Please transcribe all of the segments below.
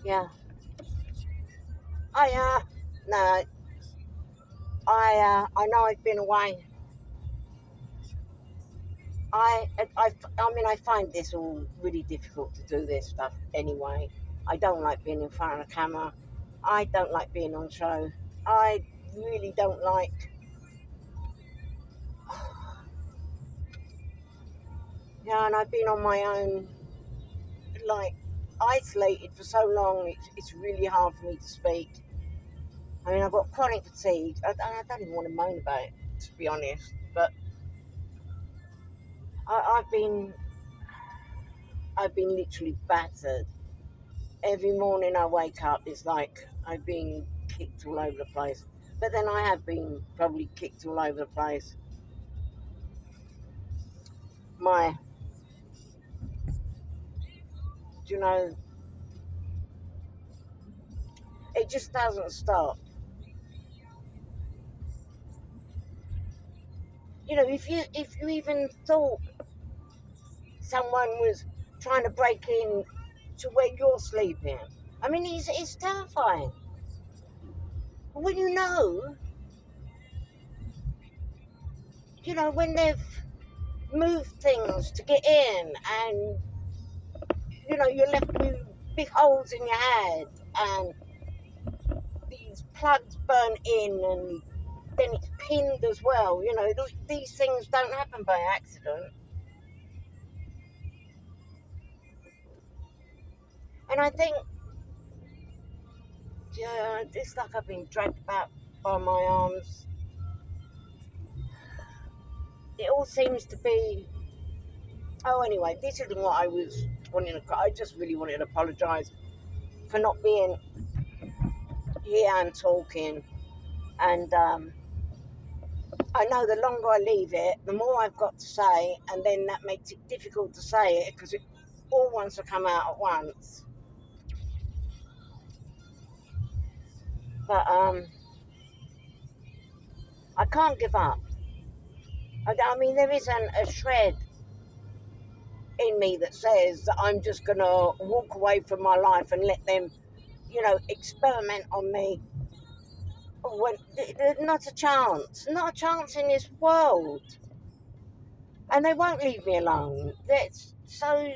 Yeah. No, I know I've been away. I mean, I find this all really difficult to do this stuff anyway. I don't like being in front of the camera. I don't like being on show. I really don't like. Yeah, and I've been on my own, like isolated for so long. It's really hard for me to speak. I mean, I've got chronic fatigue. I don't even want to moan about it, to be honest. But I've been literally battered. Every morning I wake up, it's like I've been kicked all over the place. But then I have been probably kicked all over the place. My, you know, it just doesn't stop. If you even thought someone was trying to break in to where you're sleeping, I mean, it's terrifying. When when they've moved things to get in, and you're left with big holes in your head, and these plugs burn in, and then it's pinned as well. These things don't happen by accident. And I think, yeah, it's like I've been dragged back by my arms. It all seems to be. Oh, anyway, this isn't what I was wanting to. I just really wanted to apologise for not being here and talking. And I know the longer I leave it, the more I've got to say, and then that makes it difficult to say it because it all wants to come out at once. But I can't give up. I mean, there isn't a shred in me that says that I'm just going to walk away from my life and let them, experiment on me. When, not a chance. Not a chance in this world. And they won't leave me alone. That's so,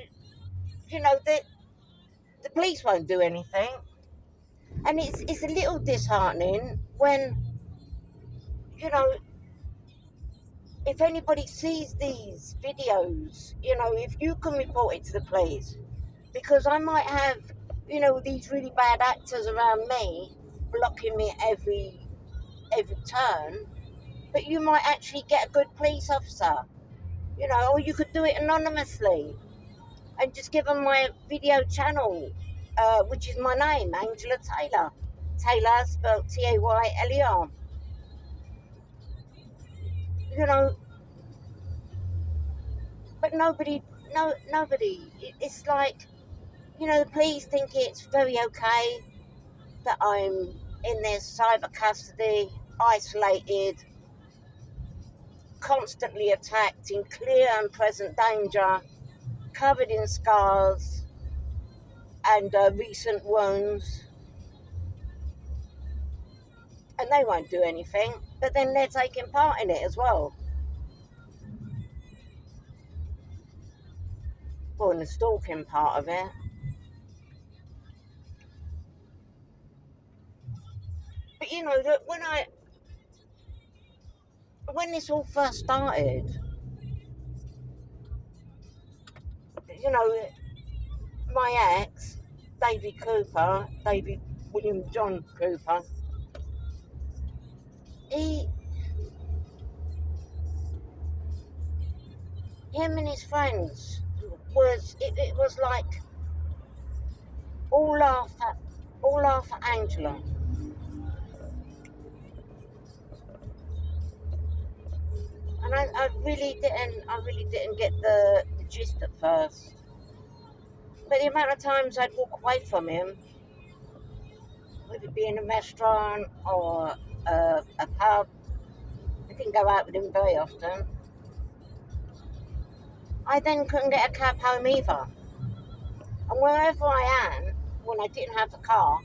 the police won't do anything. And it's a little disheartening when, you know, if anybody sees these videos, if you can report it to the police, because I might have, these really bad actors around me blocking me every turn, but you might actually get a good police officer, or you could do it anonymously and just give them my video channel, which is my name, Angela Taylor. Taylor spelled Tayler. You know, but nobody, no, nobody. It's like, the police think it's very okay that I'm in their cyber custody, isolated, constantly attacked, in clear and present danger, covered in scars and recent wounds, and they won't do anything. But then they're taking part in it as well. Well, in the stalking part of it. But that when this all first started, you know, my ex, David William John Cooper, he, him and his friends it was like all laugh at Angela. And I really didn't get the gist at first. But the amount of times I'd walk away from him, whether it be in a restaurant or a pub, I didn't go out with him very often. I then couldn't get a cab home either. And wherever I am, when I didn't have a car,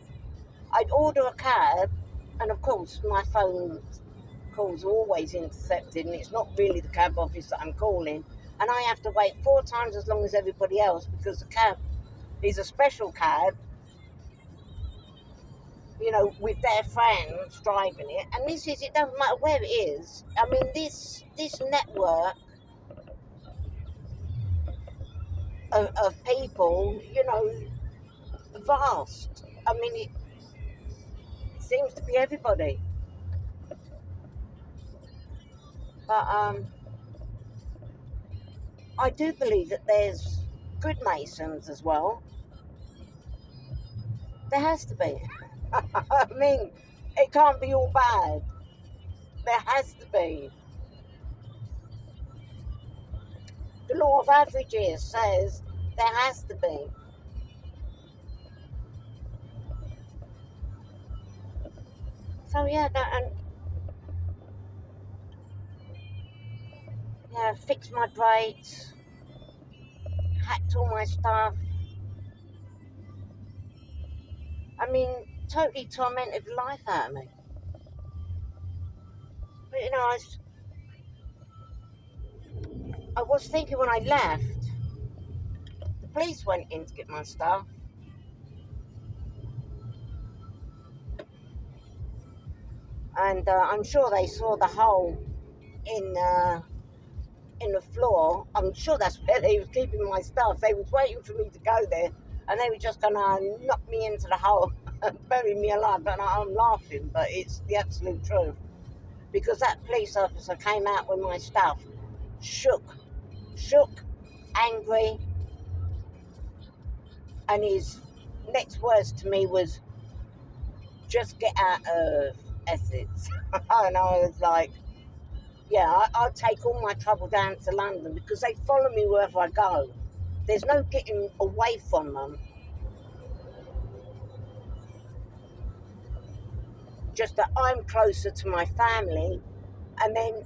I'd order a cab, and of course my phone calls are always intercepted, and it's not really the cab office that I'm calling, and I have to wait 4 times as long as everybody else because the cab is a special cab, with their friends driving it. And it doesn't matter where it is. I mean, this network of people, vast. I mean, it seems to be everybody. But I do believe that there's good Masons as well. There has to be. I mean, it can't be all bad. There has to be. The law of averages says there has to be. So yeah, and yeah, fixed my braids, hacked all my stuff. I mean, totally tormented the life out of me. But I was thinking when I left, the police went in to get my stuff, and I'm sure they saw the hole in the floor. I'm sure that's where they was keeping my stuff. They was waiting for me to go there, and they were just gonna knock me into the hole and bury me alive. And I'm laughing, but it's the absolute truth. Because that police officer came out with my stuff, shook, angry, and his next words to me was, "Just get out of Essex." And I was like, "Yeah, I'll take all my trouble down to London because they follow me wherever I go. There's no getting away from them. Just that I'm closer to my family, and then,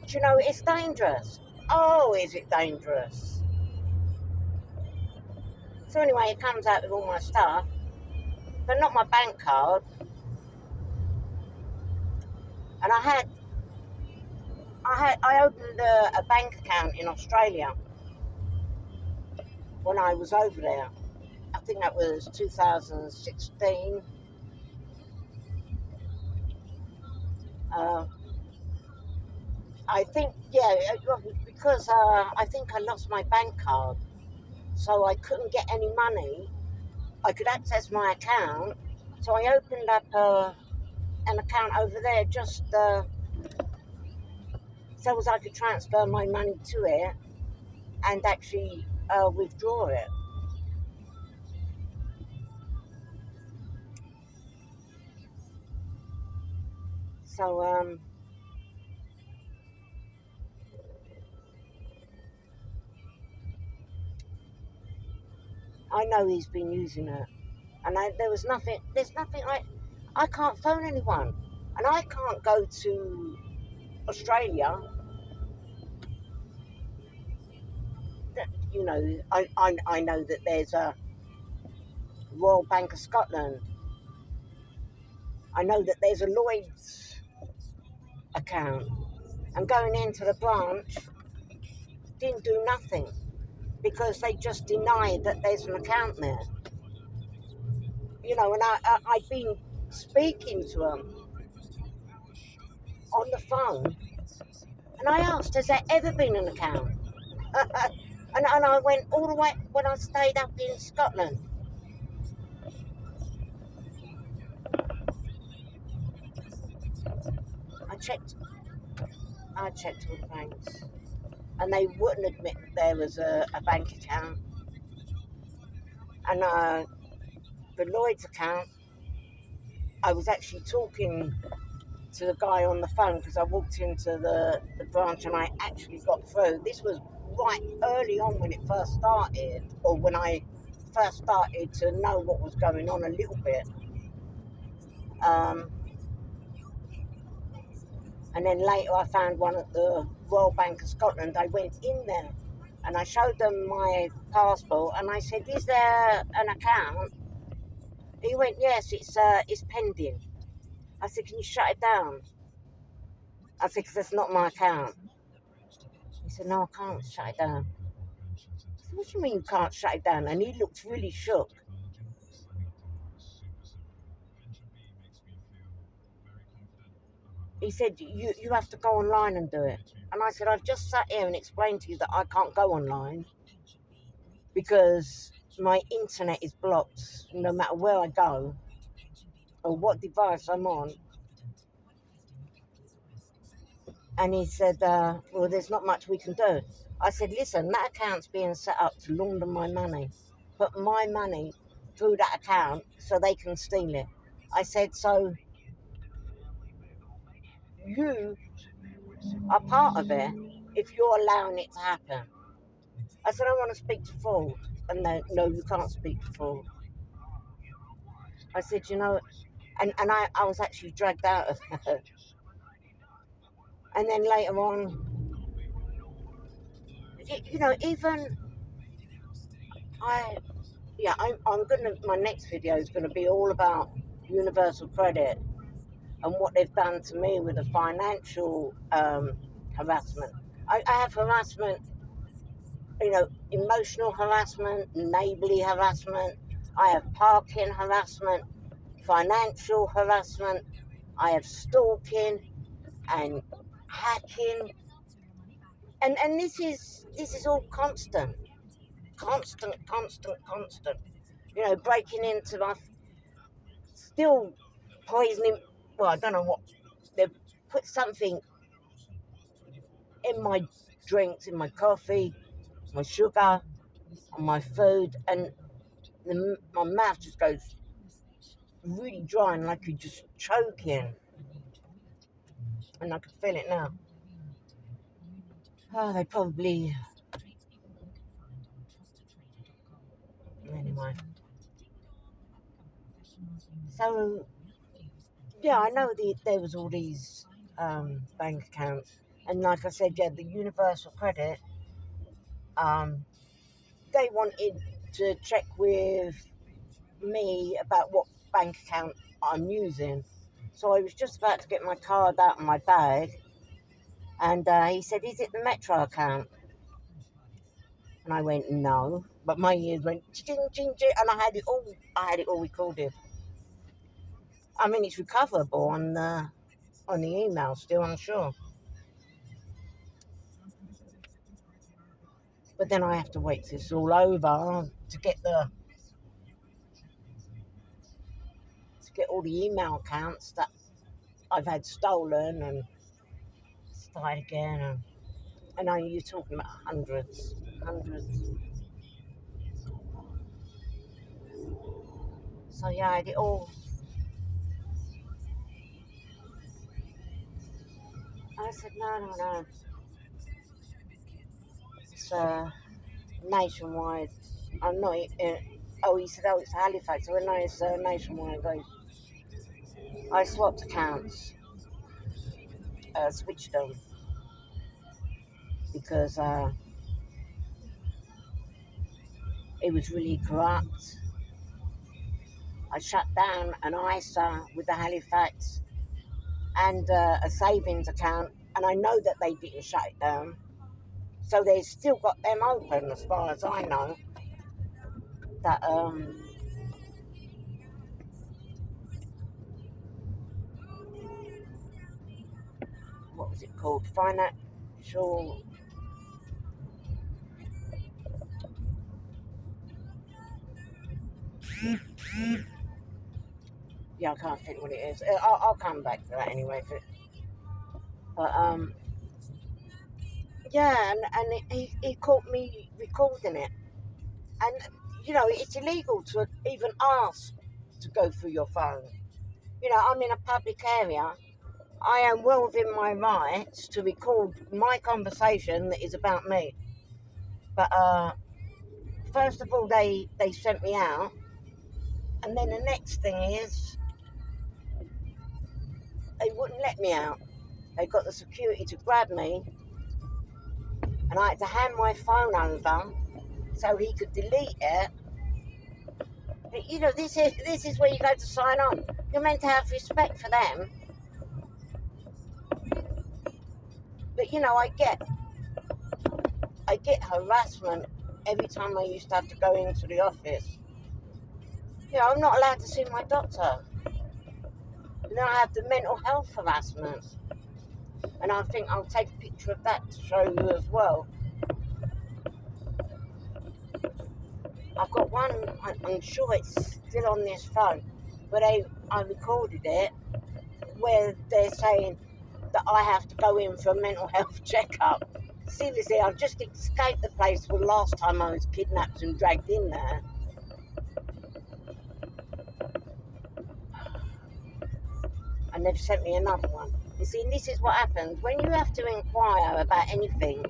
it's dangerous. Oh, is it dangerous?" So anyway, he comes out with all my stuff, but not my bank card. And I opened a bank account in Australia when I was over there. I think that was 2016. Uh, I think, yeah, because I think I lost my bank card, so I couldn't get any money. I could access my account, so I opened up an account over there just so as I could transfer my money to it and actually withdraw it. So I know he's been using it, and there's nothing I can't phone anyone, and I can't go to Australia. I know that there's a Royal Bank of Scotland. I know that there's a Lloyd's account, and going into the branch didn't do nothing because they just denied that there's an account there. And I've been speaking to them on the phone, and I asked, "Has there ever been an account?" And I went all the way when I stayed up in Scotland. I checked. I checked all the banks, and they wouldn't admit there was a bank account. And the Lloyd's account, I was actually talking to the guy on the phone because I walked into the branch and I actually got through. This was right early on when it first started, or when I first started to know what was going on a little bit. Um, and then later I found one at the Royal Bank of Scotland. I went in there And I showed them my passport, and I said, "Is there an account?" He went, "Yes, it's pending." I said, "Can you shut it down?" I said, "Because that's not my account." He said, "No, I can't shut it down." I said, "What do you mean you can't shut it down?" And he looked really shook. He said, you have to go online and do it. And I said, "I've just sat here and explained to you that I can't go online because my internet is blocked no matter where I go or what device I'm on." And he said, "Well, there's not much we can do." I said, "Listen, that account's being set up to launder my money, put my money through that account so they can steal it." I said, "So you are part of it if you're allowing it to happen." I said, "I want to speak to Ford." And they, "No, you can't speak to Ford." I said, and I was actually dragged out of her. And then later on, even I, yeah, I'm gonna, my next video is gonna be all about Universal Credit and what they've done to me with the financial harassment. I have harassment, emotional harassment, neighbourly harassment. I have parking harassment, financial harassment. I have stalking and hacking, and this is all constant, constant, constant, constant. Breaking into my, still poisoning. Well, I don't know what they've put something in my drinks, in my coffee, my sugar, on my food, and my mouth just goes really dry and like you're just choking, and I can feel it now. Oh, they probably, anyway. So yeah, I know there was all these bank accounts, and like I said, yeah, the Universal Credit, um, they wanted to check with me about what bank account I'm using. So I was just about to get my card out of my bag, and he said, "Is it the Metro account?" And I went, "No," but my ears went ching ching ching, and I had it all. I had it all recorded. I mean, it's recoverable on the email still, I'm sure. But then I have to wait till it's all over to get all the email accounts that I've had stolen and start again. And I know you're talking about hundreds, hundreds. So yeah, I did all. I said, "No, no, no. It's nationwide. I'm not." Oh, he said, "Oh, it's Halifax." I went, "No, it's nationwide." I swapped accounts, switched them because it was really corrupt. I shut down an ISA with the Halifax and a savings account, and I know that they didn't shut it down. So they still got them open, as far as I know. That what was it called? Financial. Yeah, I can't think what it is. I'll come back to that anyway. But yeah, and he caught me recording it, and it's illegal to even ask to go through your phone. I'm in a public area. I am well within my rights to record my conversation that is about me. But first of all, they sent me out, and then the next thing is they wouldn't let me out. They got the security to grab me and I had to hand my phone over so he could delete it. You know, this is where you go to sign on. You're meant to have respect for them. But you know, I get harassment every time I used to have to go into the office. You know, I'm not allowed to see my doctor. And then I have the mental health harassment. And I think I'll take a picture of that to show you as well. I've got one, I'm sure it's still on this phone, but I recorded it where they're saying that I have to go in for a mental health checkup. Seriously, I've just escaped the place where last time I was kidnapped and dragged in there. And they've sent me another one. You see, this is what happens. When you have to inquire about anything,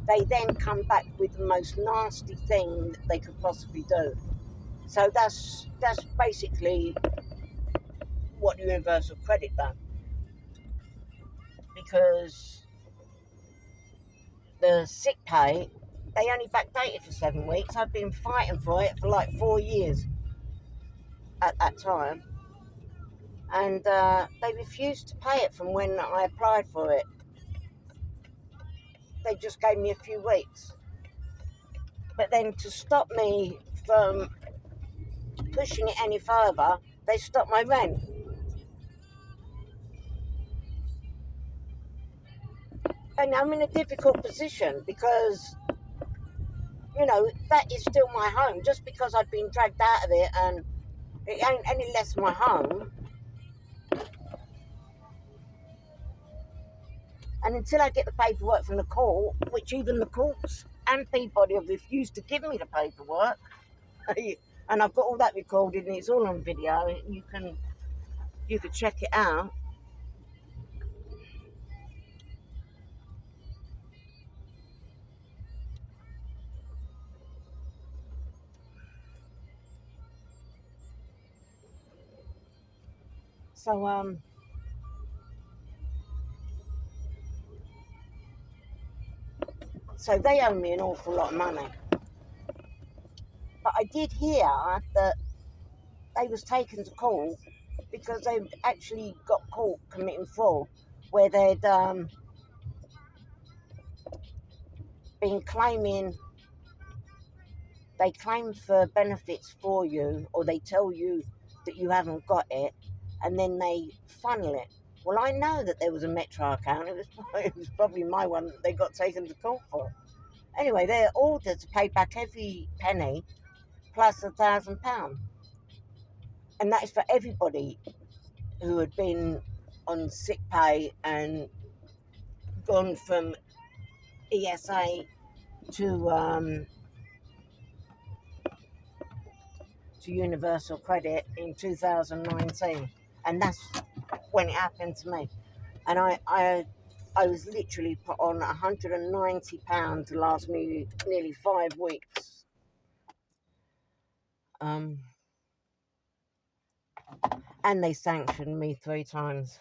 they then come back with the most nasty thing that they could possibly do. So that's basically what Universal Credit done. Because the sick pay, they only backdated for 7 weeks. I've been fighting for it for like 4 years at that time. And they refused to pay it from when I applied for it. They just gave me a few weeks. But then to stop me from pushing it any further, they stopped my rent. And I'm in a difficult position because, you know, that is still my home. Just because I've been dragged out of it and it ain't any less my home. And until I get the paperwork from the court, which even the courts and Peabody have refused to give me the paperwork, and I've got all that recorded and it's all on video. You can check it out. So so they owe me an awful lot of money. But I did hear that they was taken to court because they actually got caught committing fraud, where they'd been claiming, they claim for benefits for you, or they tell you that you haven't got it, and then they funnel it. Well, I know that there was a Metro account. It was probably my one that they got taken to court for. Anyway, they're ordered to pay back every penny plus £1,000, and that is for everybody who had been on sick pay and gone from ESA to Universal Credit in 2019, and that's when it happened to me. And I was literally put on £190 to last me nearly 5 weeks. And they sanctioned me 3 times.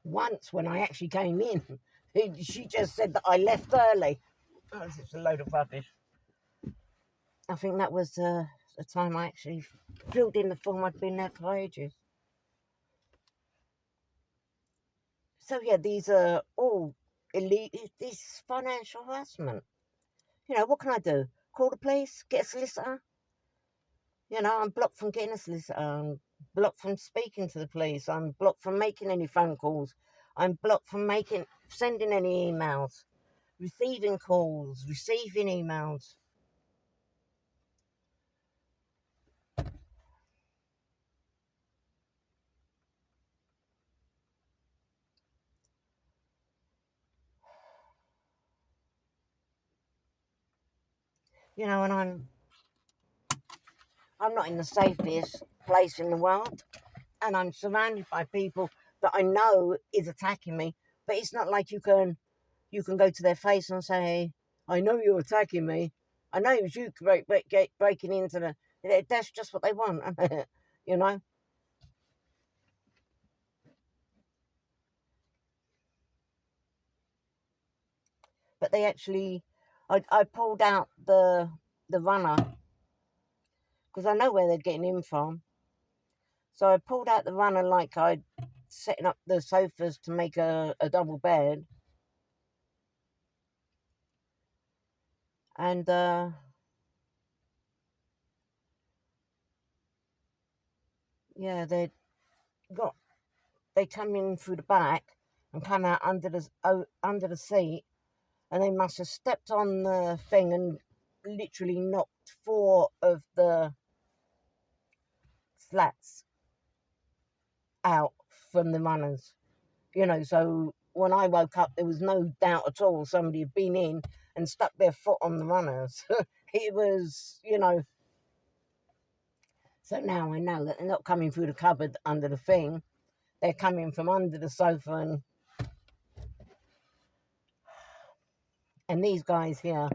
Once, when I actually came in, she just said that I left early. Oh, it's a load of rubbish. I think that was the time I actually filled in the form. I'd been there for ages. So yeah, these are all elite. This financial harassment. You know, what can I do? Call the police? Get a solicitor? You know, I'm blocked from getting a solicitor. I'm blocked from speaking to the police. I'm blocked from making any phone calls. I'm blocked from sending any emails, receiving calls, receiving emails. You know, and I'm not in the safest place in the world, and I'm surrounded by people that I know is attacking me. But it's not like you can go to their face and say, "I know you're attacking me. I know it was you breaking into the." That's just what they want, you know. but they actually, I pulled out the runner because I know where they're getting in from. So I pulled out the runner like I'd setting up the sofas to make a double bed. And yeah, they come in through the back and come out under the seat, and they must have stepped on the thing and literally knocked 4 of the slats out from the runners. So when I woke up, there was no doubt at all somebody had been in and stuck their foot on the runners. It was, So now I know that they're not coming through the cupboard under the thing. They're coming from under the sofa, and these guys here.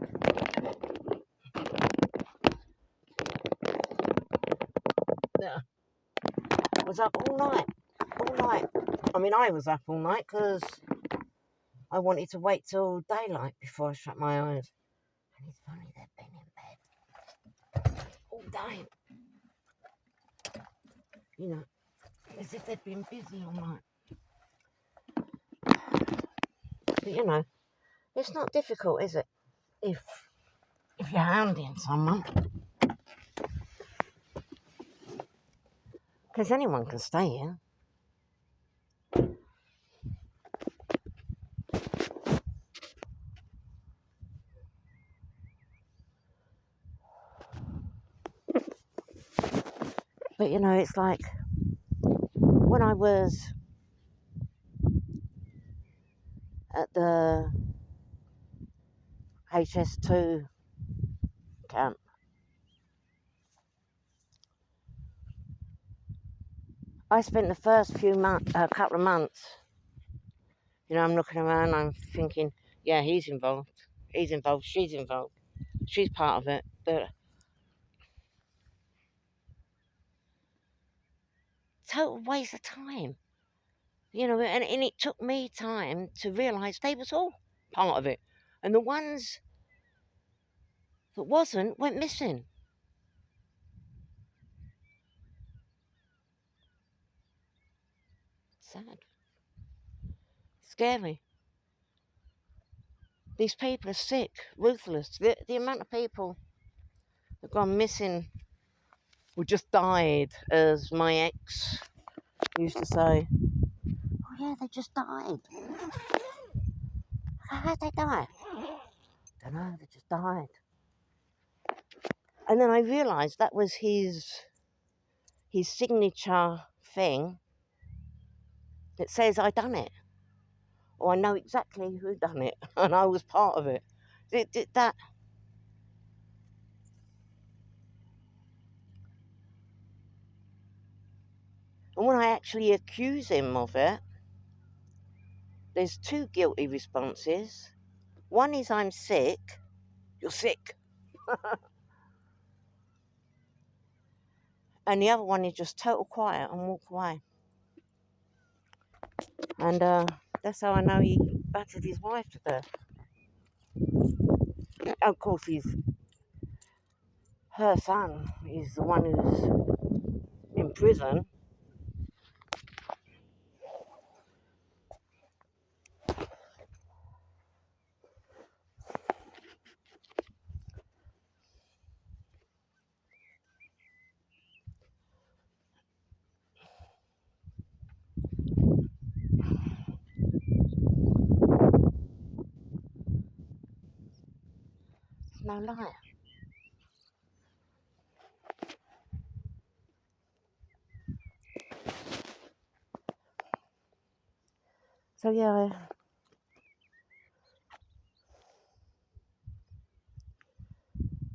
Yeah, was up all night. I mean, I was up all night because I wanted to wait till daylight before I shut my eyes. And it's funny, they've been in bed all day. As if they'd been busy all night. But it's not difficult, is it? If you're hounding someone. Because anyone can stay here. But it's like when I was at the HS2 camp, I spent the first couple of months, I'm looking around, I'm thinking, yeah, he's involved, she's involved, she's part of it, but total waste of time, and it took me time to realise they was all part of it, and the ones that wasn't went missing. Sad. Scary. These people are sick, ruthless. The amount of people that have gone missing or just died, as my ex used to say. Oh yeah, they just died. How'd they die? Don't know, they just died. And then I realised that was his signature thing that says I done it. Or I know exactly who done it, and I was part of it. That. And when I actually accuse him of it, there's 2 guilty responses. One is I'm sick. You're sick. And the other one is just total quiet and walk away. And that's how I know he battered his wife to death. Of course, her son is the one who's in prison. It's no lie. So yeah,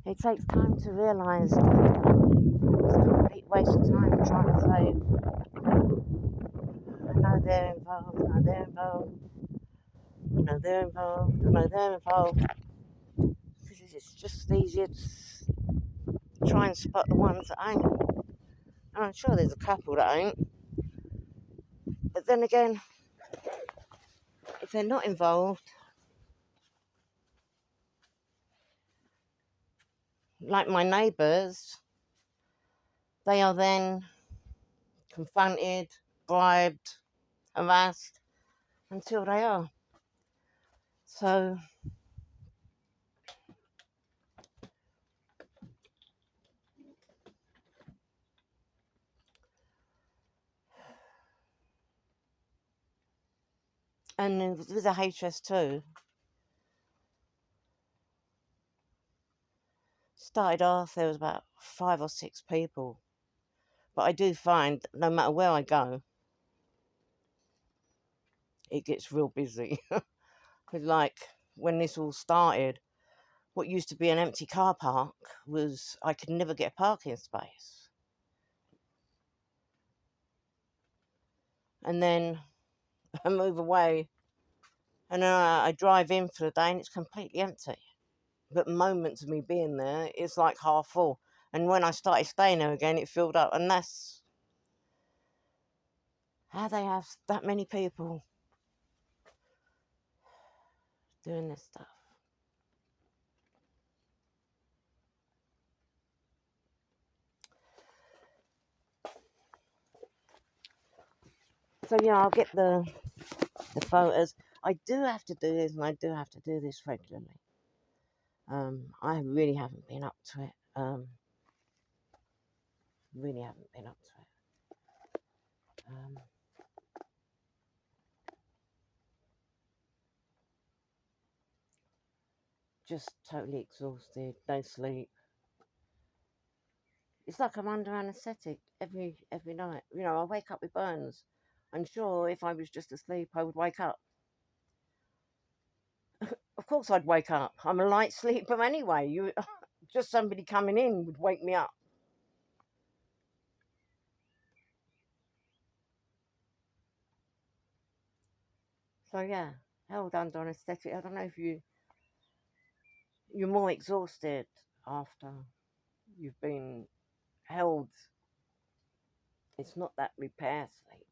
it takes time to realise that it's a complete waste of time trying to say, I know they're involved, I know they're involved, I know they're involved, I know they're involved. Because it's just easier to try and spot the ones that ain't. And I'm sure there's a couple that ain't. But then again, if they're not involved, like my neighbours, they are then confronted, bribed, harassed until they are. So, and with a HS2, started off, there was about 5 or 6 people. But I do find no matter where I go, it gets real busy. Because, like, when this all started, what used to be an empty car park was, I could never get a parking space. And then I move away, and then I drive in for the day, and it's completely empty. But moments of me being there, it's like half full. And when I started staying there again, it filled up. And that's how they have that many people doing this stuff. So, yeah, I'll get the photos. I do have to do this, and I do have to do this regularly. I really haven't been up to it. Really haven't been up to it. Just totally exhausted, no sleep. It's like I'm under anaesthetic every night. You know, I wake up with burns. I'm sure if I was just asleep, I would wake up. Of course, I'd wake up. I'm a light sleeper anyway. You, just somebody coming in would wake me up. So yeah, held under anaesthetic. I don't know if you're more exhausted after you've been held. It's not that repair sleep.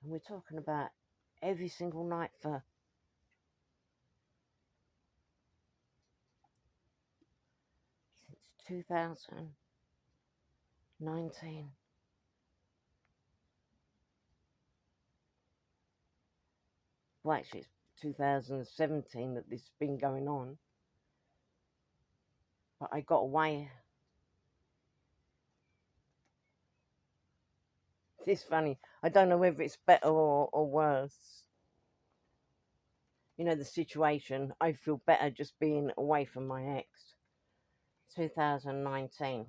And we're talking about every single night for since 2019. Well, actually, it's 2017 that this has been going on. But I got away. It's funny. I don't know whether it's better or worse. You know, the situation. I feel better just being away from my ex. 2019.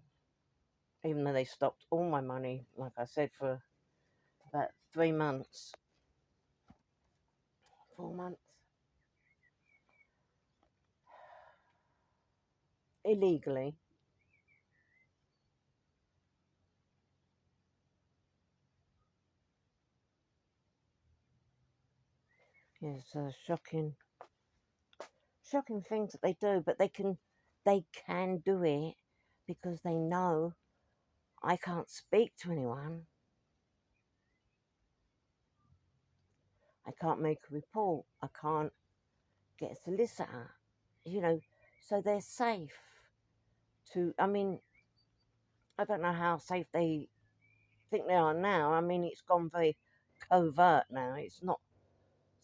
Even though they stopped all my money, like I said, for about 3 months. 4 months. Illegally. Yeah, it's shocking things that they do, but they can do it because they know I can't speak to anyone. I can't make a report. I can't get a solicitor. You know, so they're safe. I mean, I don't know how safe they think they are now. I mean, it's gone very covert now. It's not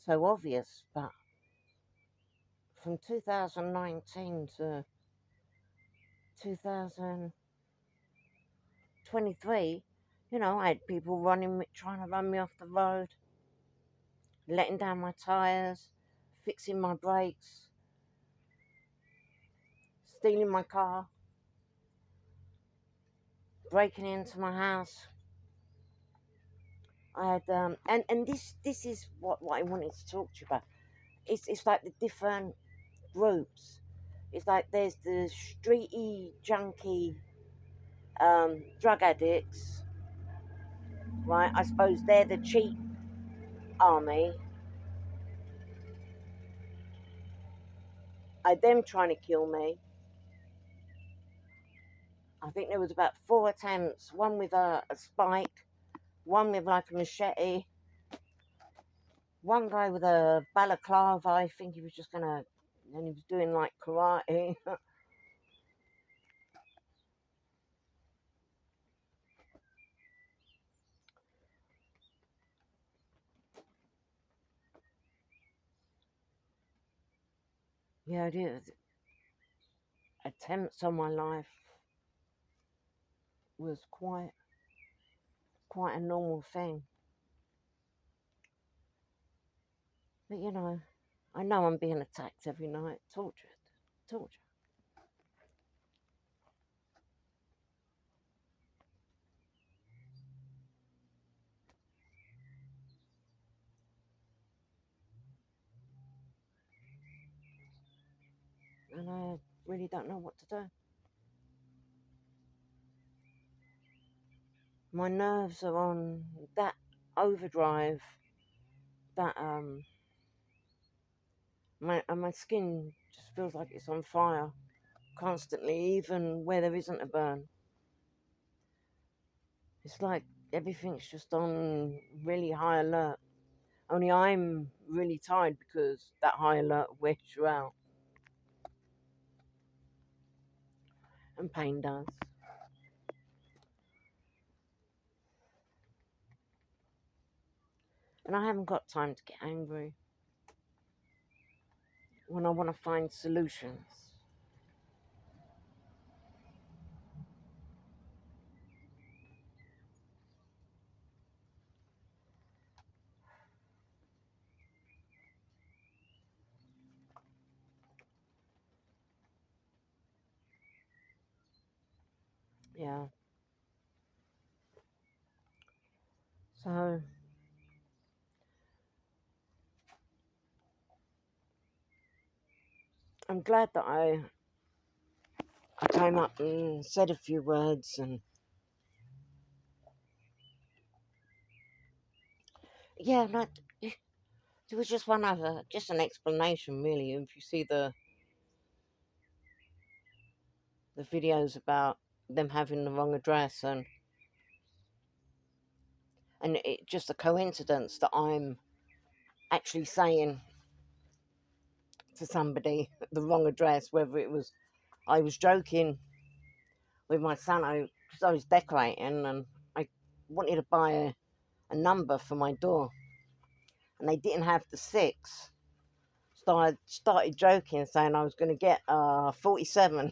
so obvious, but from 2019 to 2023, you know, I had people trying to run me off the road, letting down my tyres, fixing my brakes, stealing my car, breaking into my house. I had and this is what I wanted to talk to you about. It's like the different groups. It's like there's the streety junkie drug addicts, right? I suppose they're the cheap army. Them trying to kill me. I think there was about 4 attempts. One with a spike, one with like a machete, one guy with a balaclava. I think he was just gonna and he was doing like karate. Yeah, it is. Attempts on my life was quite a normal thing. But I know I'm being attacked every night, tortured. And I really don't know what to do. My nerves are on that overdrive, that my skin just feels like it's on fire constantly, even where there isn't a burn. It's like everything's just on really high alert. Only I'm really tired because that high alert wears you out, and pain does. And I haven't got time to get angry when I want to find solutions. Yeah. So I'm glad that I came up and said a few words, and yeah, no, there was just one other, just an explanation really. If you see the videos about them having the wrong address, and it just a coincidence that I'm actually saying to somebody the wrong address, whether it was I was joking with my son because I was decorating and I wanted to buy a number for my door, and they didn't have the 6. So I started joking, saying I was going to get 47,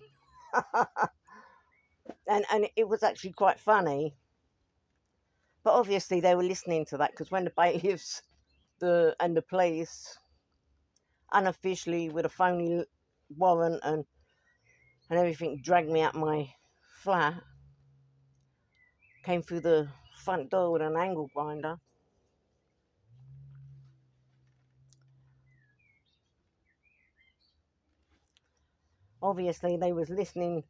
and it was actually quite funny. But obviously they were listening to that because when the bailiffs and the police unofficially with a phony warrant and everything dragged me out my flat, came through the front door with an angle grinder. Obviously they was listening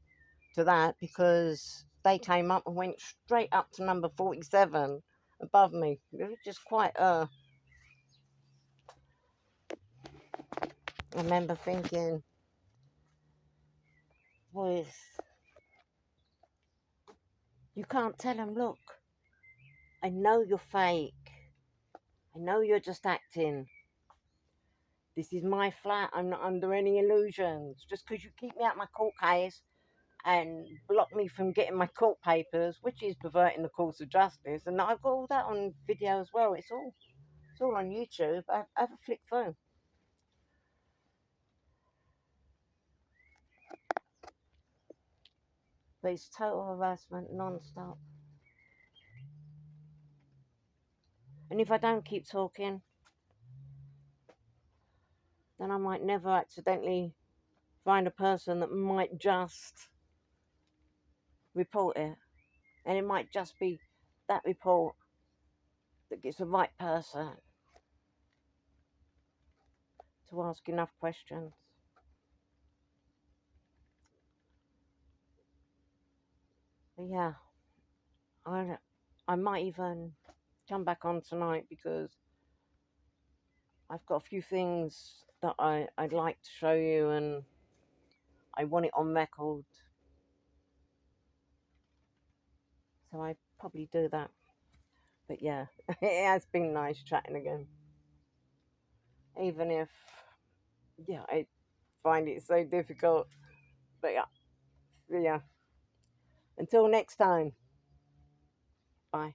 to that because they came up and went straight up to number 47 above me. It was just quite I remember thinking, boys, you can't tell them, look, I know you're fake. I know you're just acting. This is my flat. I'm not under any illusions. Just because you keep me out my court case and block me from getting my court papers, which is perverting the course of justice, and I've got all that on video as well. It's all on YouTube. Have a flick through. But it's total harassment, non-stop. And if I don't keep talking, then I might never accidentally find a person that might just report it. And it might just be that report that gets the right person to ask enough questions. But yeah, I might even come back on tonight because I've got a few things that I'd like to show you, and I want it on record. So I probably do that. But yeah, it has been nice chatting again. Even if, yeah, find it so difficult. But yeah. Until next time. Bye.